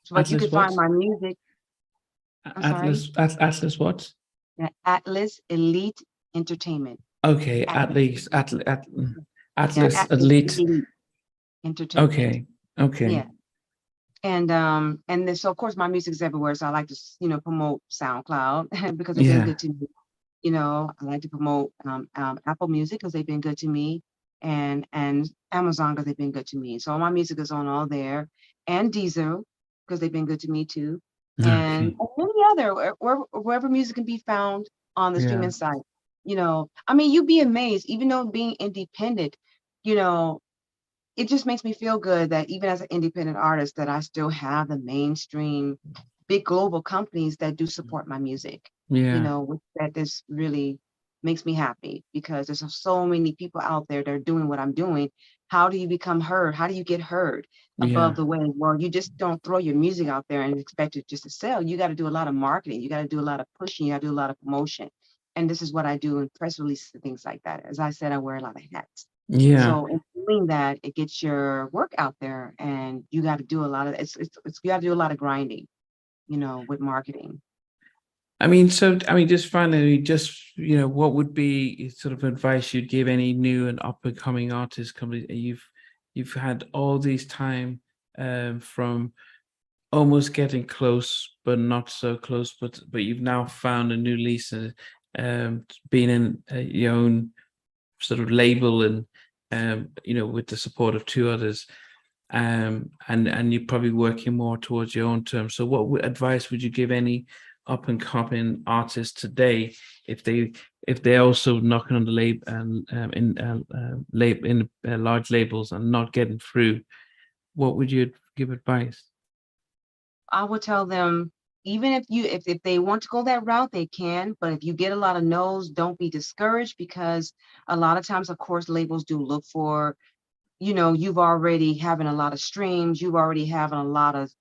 So, but you Atlas can find what? my music. I'm sorry, Atlas what? Atlas Elite Entertainment. Okay, Atlas, Atlas yeah, Atlas Elite. Elite Entertainment. Okay. Okay. Yeah. And then so of course my music is everywhere. So I like to, promote SoundCloud because they've been Yeah. good to me. I like to promote Apple Music because they've been good to me, and Amazon because they've been good to me. So all my music is on all there, and Deezer because they've been good to me too, Okay. and many other wherever music can be found on the Yeah. streaming site. I mean, you'd be amazed, even though being independent, you know, it just makes me feel good that even as an independent artist that I still have the mainstream big global companies that do support my music, Yeah. which that this really makes me happy because there's so many people out there that are doing what I'm doing. How do you become heard? How do you get heard above Yeah. the way? Well, you just don't throw your music out there and expect it just to sell. You got to do a lot of marketing. You got to do a lot of pushing. You got to do a lot of promotion. And this is what I do in press releases and things like that. As I said, I wear a lot of hats. Yeah. So in doing that, it gets your work out there, and you got to do a lot of it's you got to do a lot of grinding, with marketing. I mean, so I mean, just finally, just what would be sort of advice you'd give any new and up and coming artists? Company you've had all these time from almost getting close, but not so close, but you've now found a new lease and being in your own sort of label and with the support of two others, and you're probably working more towards your own terms. So advice would you give any up and coming artists today if they're also knocking on the label and in large labels and not getting through? What would you give advice? I would tell them, even if they want to go that route, they can. But if you get a lot of no's, don't be discouraged because a lot of times, of course, labels do look for, you've already having a lot of streams, you've already having a lot of,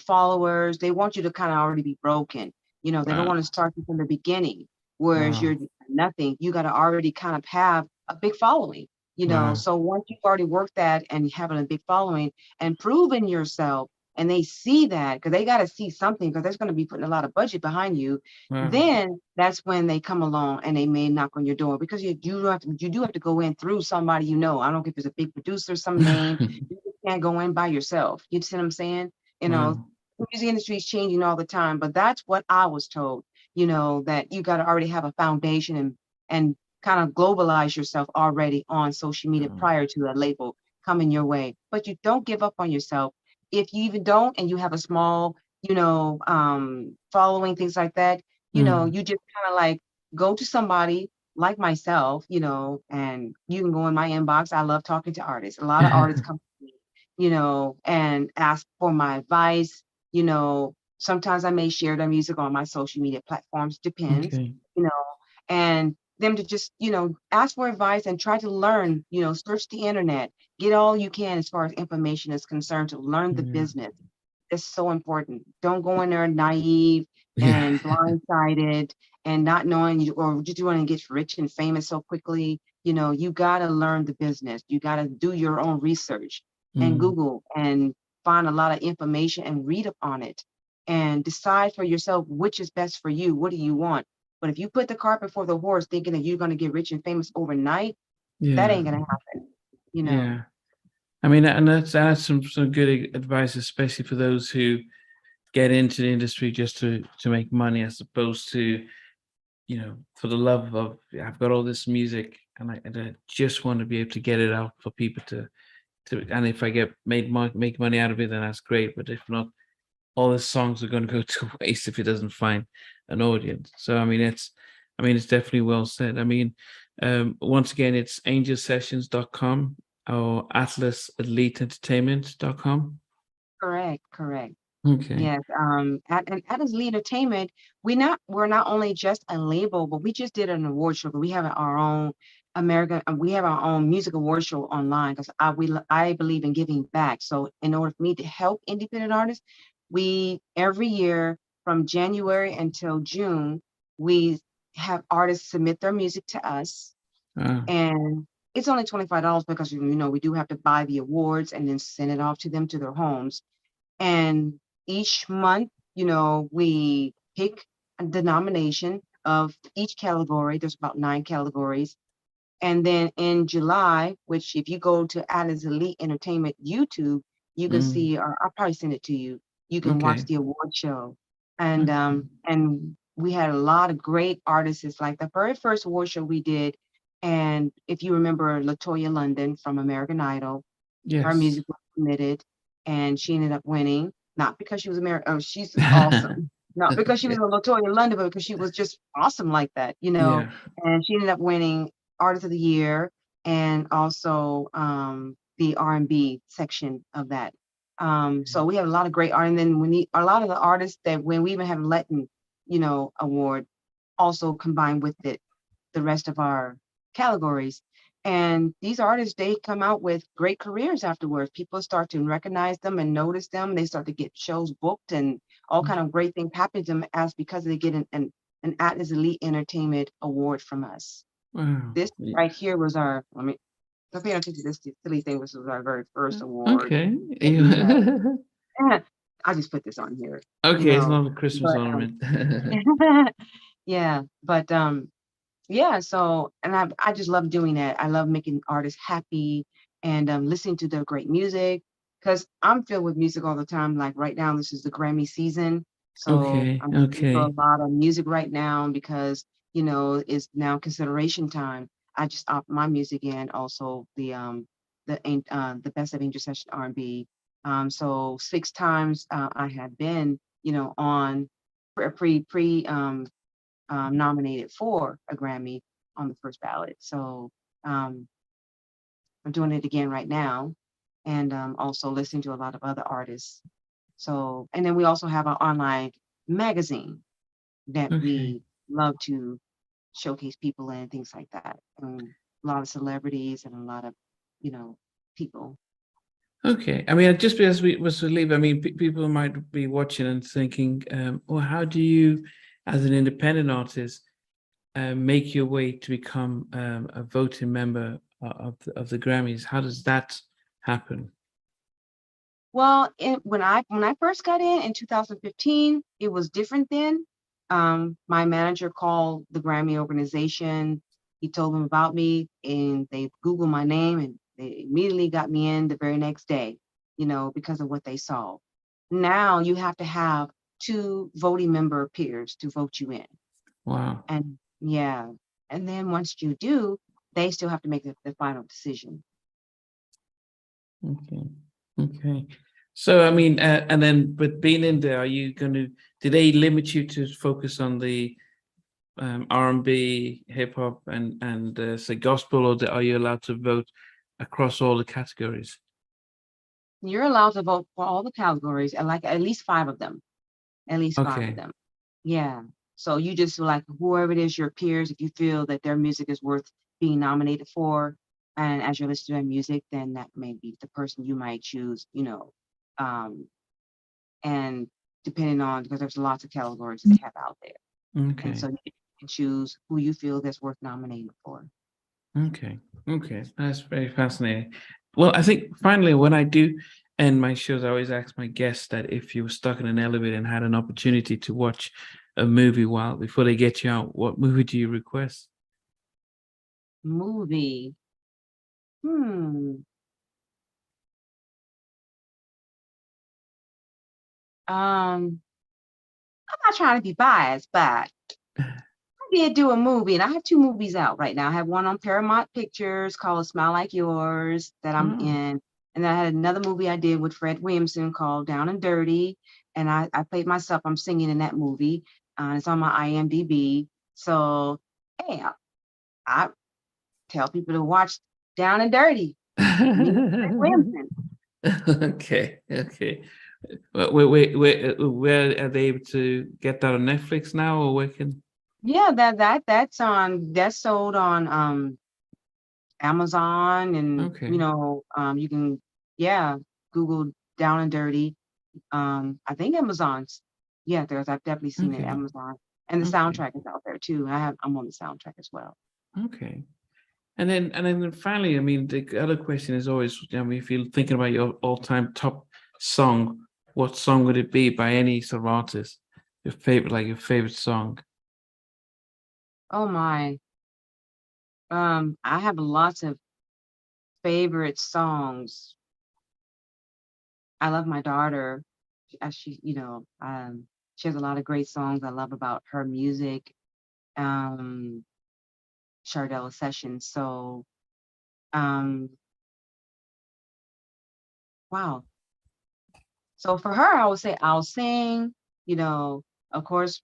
followers. They want you to kind of already be broken. They don't Wow. want to start you from the beginning, whereas Wow. you're nothing. You got to already kind of have a big following. Wow. So once you've already worked that and having a big following and proven yourself, and they see that because they got to see something because there's going to be putting a lot of budget behind you, Wow. then that's when they come along and they may knock on your door because you do have to go in through somebody. I don't care if it's a big producer, some name. You just can't go in by yourself. You see what I'm saying? You know, Wow. the music industry is changing all the time, but that's what I was told. That you got to already have a foundation and kind of globalize yourself already on social media Wow. prior to a label coming your way. But you don't give up on yourself. If you even don't, and you have a small, following, things like that, Mm. you just kind of like go to somebody like myself, and you can go in my inbox. I love talking to artists. A lot of artists come to me, and ask for my advice. Sometimes I may share their music on my social media platforms, depends, Okay. you know, and them to just, ask for advice and try to learn, search the internet, get all you can as far as information is concerned to learn the Yeah. business. It's so important. Don't go in there naive Yeah. and blindsided and not knowing you or just want to get rich and famous so quickly. You got to learn the business. You got to do your own research and Mm. Google and find a lot of information and read up on it and decide for yourself which is best for you. What do you want? But if you put the cart before the horse thinking that you're going to get rich and famous overnight, that Yeah. ain't going to happen. Yeah. I mean, and that's some good advice, especially for those who get into the industry just to make money, as opposed to for the love of I've got all this music and I just want to be able to get it out for people to and if I make money out of it, then that's great. But if not, all the songs are going to go to waste if it doesn't find an audience. So I mean it's definitely well said. I mean, once again, it's angelsessions.com or atlas elite entertainment.com. Correct, correct. Okay. Yes, at Adams Lee Entertainment, we're not only just a label, but we just did an award show. But we have our own we have our own music award show online because I believe in giving back. So in order for me to help independent artists, we every year from January until June, we have artists submit their music to us, Wow. and it's only $25 because we do have to buy the awards and then send it off to them to their homes. And each month, we pick a denomination of each category. There's about 9 categories. And then in July, which if you go to Alice Elite Entertainment YouTube, you can Mm. see, or I'll probably send it to you. You can watch Okay. the award show. And Okay. we had a lot of great artists. It's like the very first award show we did. And if you remember LaToya London from American Idol, her Yes. music was submitted and she ended up winning, not because she was American. Oh, she's awesome. Not because she was Okay. a LaToya London, but because she was just awesome like that. Yeah. And she ended up winning Artist of the Year and also the R&B section of that. So we have a lot of great art. And then a lot of the artists that when we even have Latin, award also combined with the rest of our categories. And these artists, they come out with great careers afterwards. People start to recognize them and notice them. They start to get shows booked and all kind of great things happen to them as because they get an Atlas Elite Entertainment Award from us. Wow. This right here was don't pay attention to this silly thing. This was our very first award Okay. that we had. I just put this on here, Okay, it's not a Christmas but ornament. yeah, but yeah, so and I just love doing that. I love making artists happy and listening to their great music because I'm filled with music all the time. Like right now, this is the Grammy season, so Okay. I'm listening to a Okay. lot of music right now because it's now consideration time. I just opt my music in also the best of Angel Session R&B. So 6 times I have been on pre nominated for a Grammy on the first ballot. So um, I'm doing it again right now, and also listening to a lot of other artists. So, and then we also have our online magazine that Okay. we love to showcase people and things like that. A lot of celebrities and a lot of, you know, people. Okay. I mean, just because we was to leave, I mean, people might be watching and thinking, well, how do you, as an independent artist, make your way to become a voting member of the Grammys? How does that happen? Well, when I first got in 2015, it was different then. My manager called the Grammy organization. He told them about me, and they Googled my name, and they immediately got me in the very next day. Because of what they saw. Now you have to have 2 voting member peers to vote you in, Wow. and yeah, and then once you do, they still have to make the final decision. Okay. Okay. So, I mean, and then, but being in there, are you going to, do they limit you to focus on the R&B, hip hop, and say gospel, or are you allowed to vote across all the categories? You're allowed to vote for all the categories, and like at least 5 of them. At least 5 of Okay. them. Yeah. So you just like whoever it is, your peers, if you feel that their music is worth being nominated for, and as you're listening to their music, then that may be the person you might choose. Um, and depending on because there's lots of categories they have out there. And Okay. so you can choose who you feel that's worth nominating for. Okay. Okay. That's very fascinating. Well, I think finally, when I do end my shows, I always ask my guests that if you were stuck in an elevator and had an opportunity to watch a movie while before they get you out, what movie do you request? Movie. Hmm. I'm not trying to be biased, but I did do a movie, and I have 2 movies out right now. I have one on Paramount Pictures called A Smile Like Yours that I'm Oh. in. And then I had another movie I did with Fred Williamson called Down and Dirty. And I played myself. I'm singing in that movie. It's on my IMDb. So, hey, I tell people to watch Down and Dirty. Me, Fred Williamson. Okay. Okay. Where are they able to get that on Netflix now, or where can? Yeah, that's sold on Amazon, and Okay, you can, yeah, Google Down and Dirty. I think Amazon's, yeah, I've definitely seen it, okay, Amazon. And the okay, soundtrack is out there too. I'm on the soundtrack as well. okay. And then finally, I mean, the other question is always, I mean, if you're thinking about your all-time top song, what song would it be by any sort of artist? Your favorite song. Oh my. I have lots of favorite songs. I love my daughter. She has a lot of great songs I love about her music. Um, Chardell Sessions. So, um, wow. So for her, I would say I'll sing, you know, of course,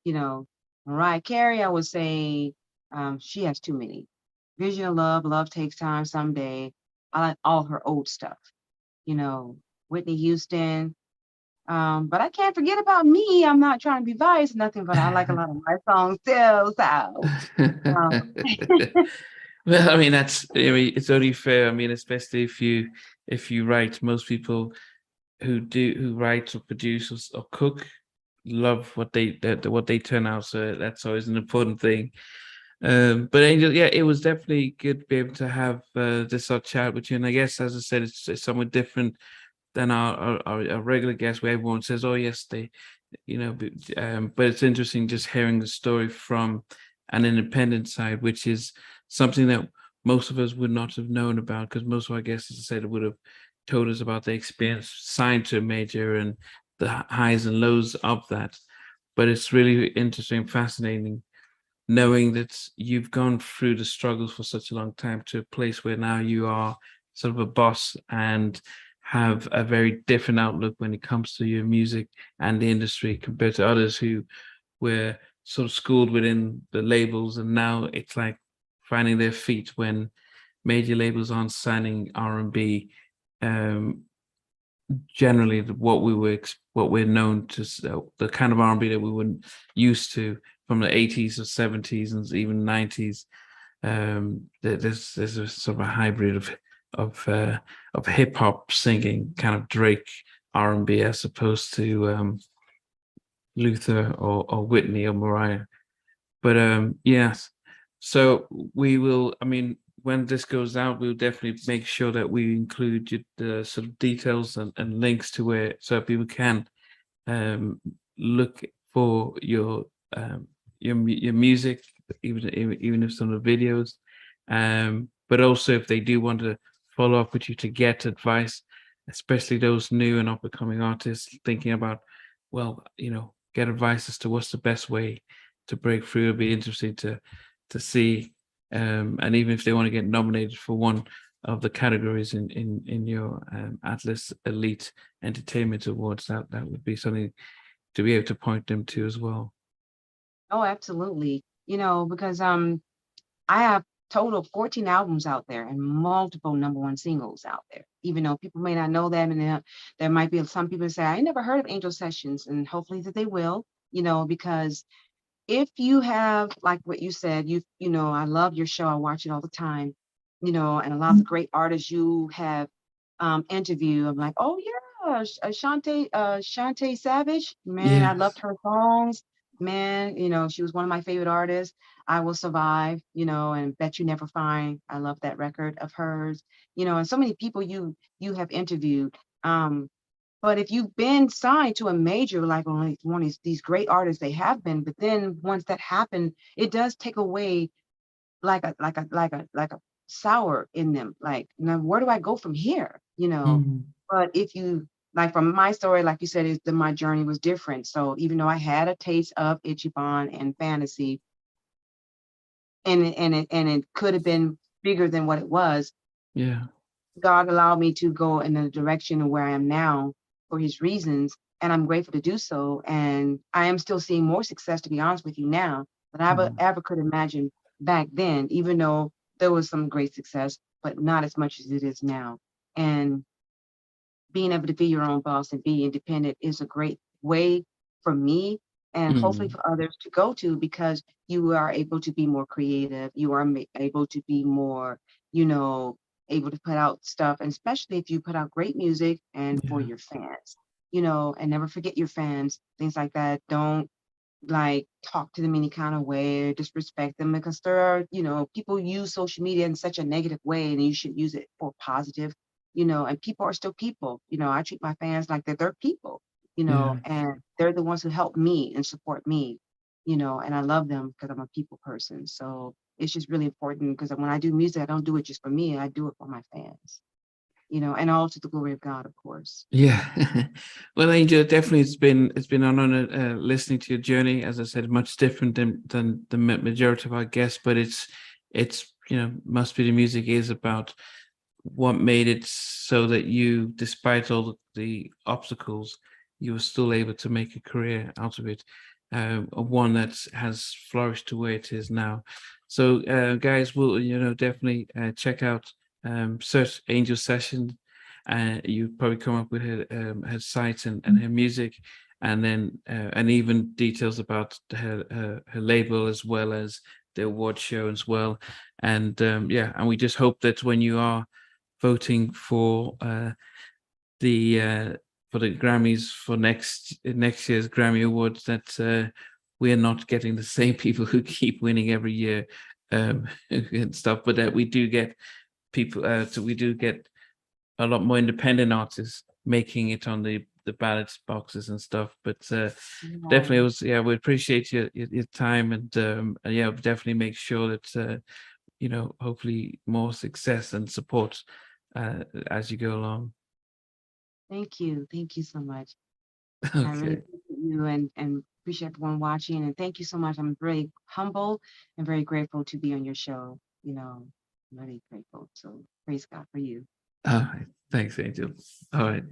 you know, Mariah Carey, I would say she has too many. Vision of Love, Love Takes Time, Someday. I like all her old stuff, you know, Whitney Houston. But I can't forget about me. I'm not trying to be biased, nothing, but I like a lot of my songs too. So, um, Well, I mean, I mean, it's only fair. I mean, especially if you write, most people who write or produce or cook love what they turn out. So that's always an important thing. But Angel, yeah, it was definitely good to be able to have this sort of chat with you. And I guess, as I said, it's somewhat different than our regular guests, where everyone says, "Oh, yes, they," but it's interesting just hearing the story from an independent side, which is something that most of us would not have known about, because most of our guests, as I said, would have told us about their experience signed to a major and the highs and lows of that. But it's really interesting, fascinating knowing that you've gone through the struggles for such a long time to a place where now you are sort of a boss and have a very different outlook when it comes to your music and the industry compared to others who were sort of schooled within the labels, and now it's like finding their feet when major labels aren't signing R&B. um Generally what we're known to the kind of R&B that we were used to from the 80s or 70s and even 90s. There's a sort of a hybrid of hip hop singing, kind of Drake R&B, as opposed to Luther or Whitney or Mariah. But yes, so we will. I mean, when this goes out, we'll definitely make sure that we include the sort of details and links to where, so people can um, look for um, your music, even if some of the videos. But also, if they do want to follow up with you to get advice, especially those new and up and coming artists thinking about, well, get advice as to what's the best way to break through. It'll be interesting to see, and even if they want to get nominated for one of the categories in your Atlas Elite Entertainment Awards, that would be something to be able to point them to as well. oh, absolutely. Because I have total of 14 albums out there and multiple number one singles out there. Even though people may not know them, and there might be some people say, I never heard of Angel Sessions, and hopefully that they will, because if you have, like what you said, I love your show. I watch it all the time, and a lot of the great artists you have interviewed. I'm like, oh yeah, Shantae Savage, man, I Yeah. loved her songs. Man, she was one of my favorite artists. I Will Survive, and Bet You Never Find. I love that record of hers, and so many people you have interviewed. But if you've been signed to a major, like one of these great artists, they have been, but then once that happened, it does take away like a sour in them. Like, now where do I go from here? Mhm. But if you, like, from my story, like you said, my journey was different. So even though I had a taste of Ichiban and fantasy, and it could have been bigger than what it was, Yeah. God allowed me to go in the direction of where I am now for his reasons, and I'm grateful to do so. And I am still seeing more success, to be honest with you, now than I ever, Mhm. ever could imagine back then, even though there was some great success, but not as much as it is now. And being able to be your own boss and be independent is a great way for me and hopefully Mm. for others to go to, because you are able to be more creative. You are able to be more, you know, able to put out stuff, and especially if you put out great music and for Yeah. your fans, you know, and never forget your fans, things like that. Don't like talk to them any kind of way or disrespect them, because there are, you know, people use social media in such a negative way, and you should use it for positive, you know, and people are still people. You know, I treat my fans like they're people, you know, Yeah. and they're the ones who help me and support me, you know, and I love them because I'm a people person. So it's just really important, because when I do music, I don't do it just for me, I do it for my fans, you know, and all to the glory of God, of course. Yeah. Well, Angel, definitely it's been an honor listening to your journey. As I said, much different than the majority of our guests, but it's must be the music is about what made it so that you, despite all the obstacles, you were still able to make a career out of it, one that has flourished to where it is now. So, guys, will definitely check out search Angel Session. You probably come up with her site and her music, and then and even details about her label as well as the award show as well. And yeah, and we just hope that when you are voting the for the Grammys for next year's Grammy Awards, that we're not getting the same people who keep winning every year and stuff, but that we do get people. So we do get a lot more independent artists making it on the ballot boxes and stuff. But definitely, it Yeah. was yeah. We appreciate your time, and yeah, definitely make sure that hopefully more success and support as you go along. Thank you. Thank you so much. I really Okay. appreciate you and appreciate everyone watching. And thank you so much. I'm very humble and very grateful to be on your show. You know, I'm really grateful. So praise God for you. All right. Thanks, Angel. All right.